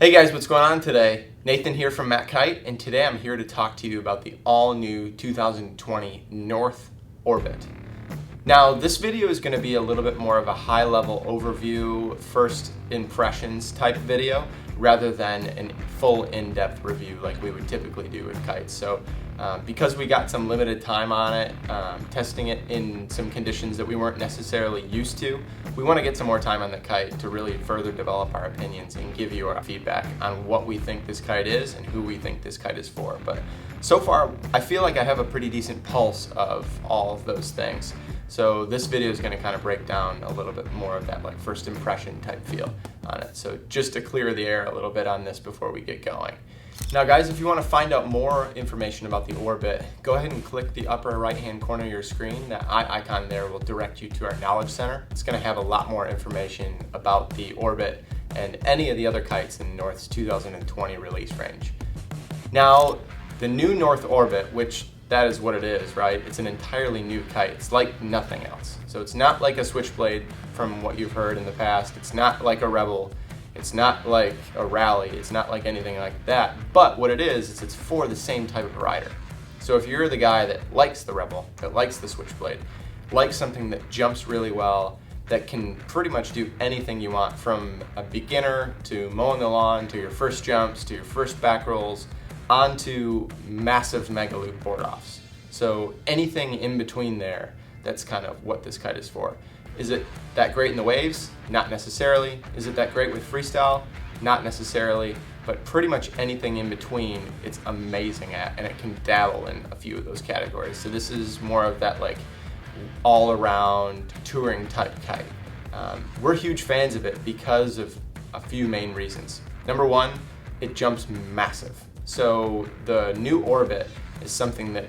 Hey guys, what's going on today? Nathan here from Kite, and today I'm here to talk to you about the all-new 2020 North Orbit. Now, this video is going to be a little bit more of a high-level overview, first impressions type video, rather than a full in-depth review like we would typically do with kites. So, because we got some limited time on it, testing it in some conditions that we weren't necessarily used to, we want to get some more time on the kite to really further develop our opinions and give you our feedback on what we think this kite is and who we think this kite is for. But so far, I feel like I have a pretty decent pulse of all of those things. So this video is going to kind of break down a little bit more of that like first impression type feel on it. So just to clear the air a little bit on this before we get going. Now guys, if you want to find out more information about the Orbit, go ahead and click the upper right hand corner of your screen. That eye icon there will direct you to our Knowledge Center. It's going to have a lot more information about the Orbit and any of the other kites in North's 2020 release range. Now, the new North Orbit, which that is what it is, right? It's an entirely new kite. It's like nothing else. So it's not like a Switchblade from what you've heard in the past. It's not like a Rebel. It's not like a Rally. It's not like anything like that. But what it is it's for the same type of rider. So if you're the guy that likes the Rebel, that likes the Switchblade, likes something that jumps really well, that can pretty much do anything you want, from a beginner to mowing the lawn, to your first jumps, to your first back rolls, onto massive mega loop board offs. So anything in between there, that's kind of what this kite is for. Is it that great in the waves? Not necessarily. Is it that great with freestyle? Not necessarily. But pretty much anything in between, it's amazing at, and it can dabble in a few of those categories. So this is more of that like all-around touring type kite. We're huge fans of it because of a few main reasons. Number one, it jumps massive. So the new Orbit is something that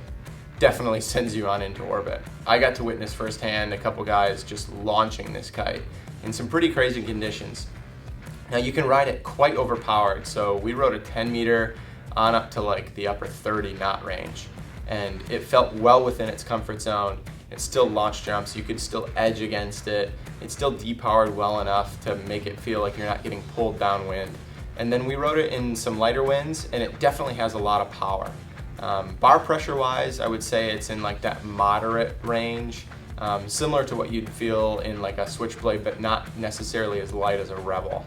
definitely sends you on into orbit. I got to witness firsthand a couple guys just launching this kite in some pretty crazy conditions. Now you can ride it quite overpowered. So we rode a 10 meter on up to like the upper 30 knot range, and it felt well within its comfort zone. It still launched jumps. You could still edge against it. It's still depowered well enough to make it feel like you're not getting pulled downwind. And then we rode it in some lighter winds, and it definitely has a lot of power. Bar pressure wise, I would say it's in like that moderate range, similar to what you'd feel in like a Switchblade, but not necessarily as light as a Rebel.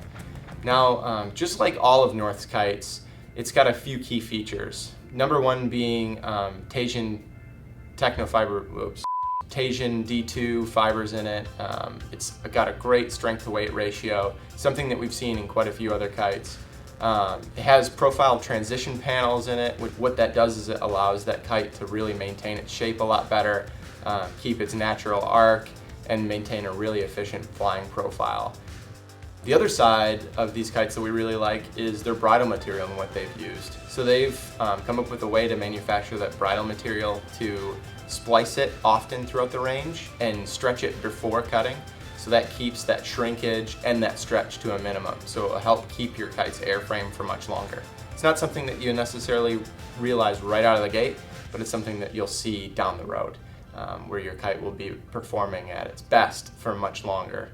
Now, just like all of North's kites, it's got a few key features. Number one being Teijin Teijin D2 fibers in it. It's got a great strength to weight ratio, something that we've seen in quite a few other kites. It has profile transition panels in it. What that does is it allows that kite to really maintain its shape a lot better, keep its natural arc, and maintain a really efficient flying profile. The other side of these kites that we really like is their bridle material and what they've used. So they've come up with a way to manufacture that bridle material to splice it often throughout the range and stretch it before cutting. So that keeps that shrinkage and that stretch to a minimum. So it'll help keep your kite's airframe for much longer. It's not something that you necessarily realize right out of the gate, but it's something that you'll see down the road, where your kite will be performing at its best for much longer.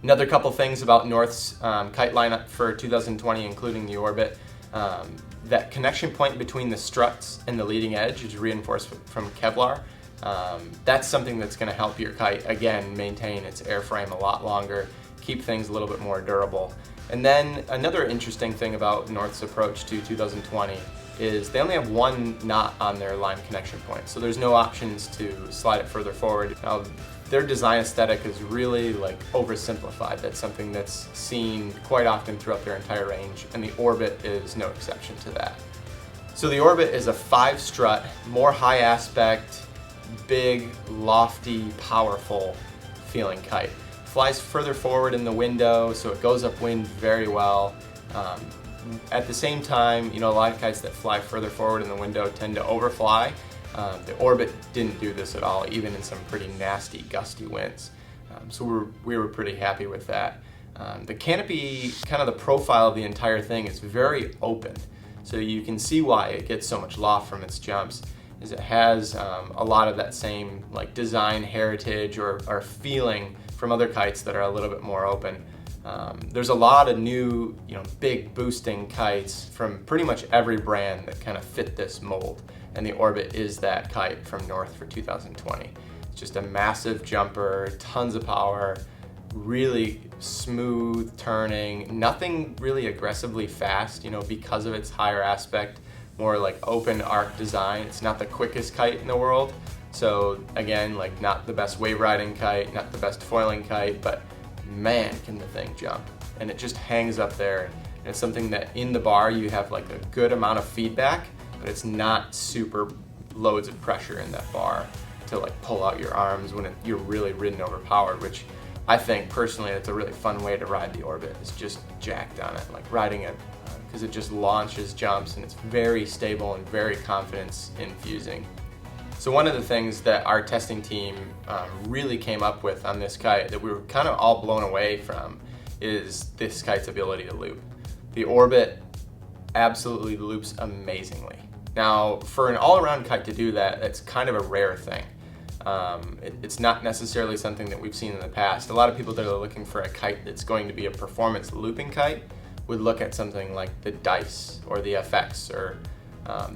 Another couple things about North's kite lineup for 2020, including the Orbit. That connection point between the struts and the leading edge is reinforced from Kevlar. That's something that's going to help your kite, again, maintain its airframe a lot longer, keep things a little bit more durable. And then another interesting thing about North's approach to 2020 is they only have one knot on their line connection point. So there's no options to slide it further forward. Now, their design aesthetic is really like oversimplified. That's something that's seen quite often throughout their entire range, and the Orbit is no exception to that. So the Orbit is a 5-strut, more high aspect, big, lofty, powerful feeling kite. Flies further forward in the window, so it goes upwind very well. At the same time, you know, a lot of kites that fly further forward in the window tend to overfly. The Orbit didn't do this at all, even in some pretty nasty, gusty winds. So we were pretty happy with that. The canopy, kind of the profile of the entire thing, is very open. So you can see why it gets so much loft from its jumps, is it has a lot of that same like design heritage or feeling from other kites that are a little bit more open. There's a lot of new, big boosting kites from pretty much every brand that kind of fit this mold, and the Orbit is that kite from North for 2020. It's just a massive jumper, tons of power, really smooth turning, nothing really aggressively fast, because of its higher aspect, more like open arc design. It's not the quickest kite in the world, so again, like not the best wave riding kite, not the best foiling kite, but man, can the thing jump. And it just hangs up there, and it's something that in the bar you have like a good amount of feedback, but it's not super loads of pressure in that bar to like pull out your arms when you're really ridden overpowered, which I think personally it's a really fun way to ride the Orbit. It's just jacked on it, like riding it, because it just launches jumps and it's very stable and very confidence infusing. So one of the things that our testing team really came up with on this kite that we were kind of all blown away from is this kite's ability to loop. The Orbit absolutely loops amazingly. Now, for an all-around kite to do that, it's kind of a rare thing. It's not necessarily something that we've seen in the past. A lot of people that are looking for a kite that's going to be a performance looping kite would look at something like the Dice or the FX or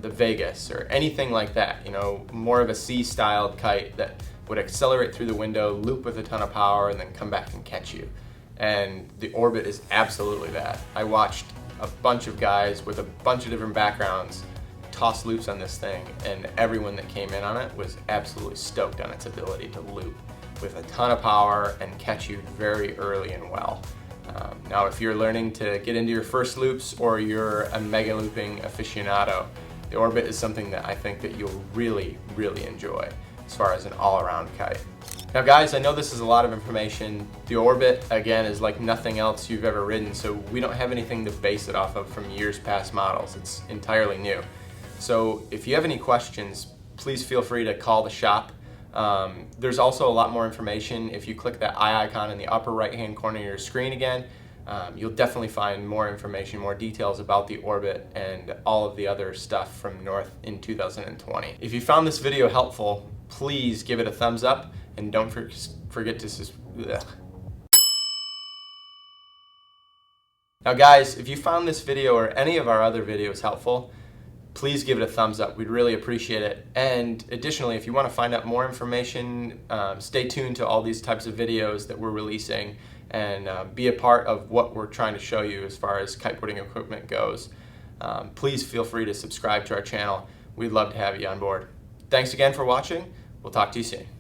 the Vegas or anything like that, more of a C-styled kite that would accelerate through the window, loop with a ton of power, and then come back and catch you. And the Orbit is absolutely that. I watched a bunch of guys with a bunch of different backgrounds toss loops on this thing, and everyone that came in on it was absolutely stoked on its ability to loop with a ton of power and catch you very early and well. Now, if you're learning to get into your first loops or you're a mega looping aficionado, the Orbit is something that I think that you'll really, really enjoy as far as an all-around kite. Now guys, I know this is a lot of information. The Orbit, again, is like nothing else you've ever ridden, so we don't have anything to base it off of from years past models. It's entirely new. So if you have any questions, please feel free to call the shop. There's also a lot more information. If you click that eye icon in the upper right-hand corner of your screen again, you'll definitely find more information, more details about the Orbit and all of the other stuff from North in 2020. If you found this video helpful, please give it a thumbs up and don't forget to Now guys, if you found this video or any of our other videos helpful, please give it a thumbs up. We'd really appreciate it. And additionally, if you want to find out more information, stay tuned to all these types of videos that we're releasing and be a part of what we're trying to show you as far as kiteboarding equipment goes. Please feel free to subscribe to our channel. We'd love to have you on board. Thanks again for watching. We'll talk to you soon.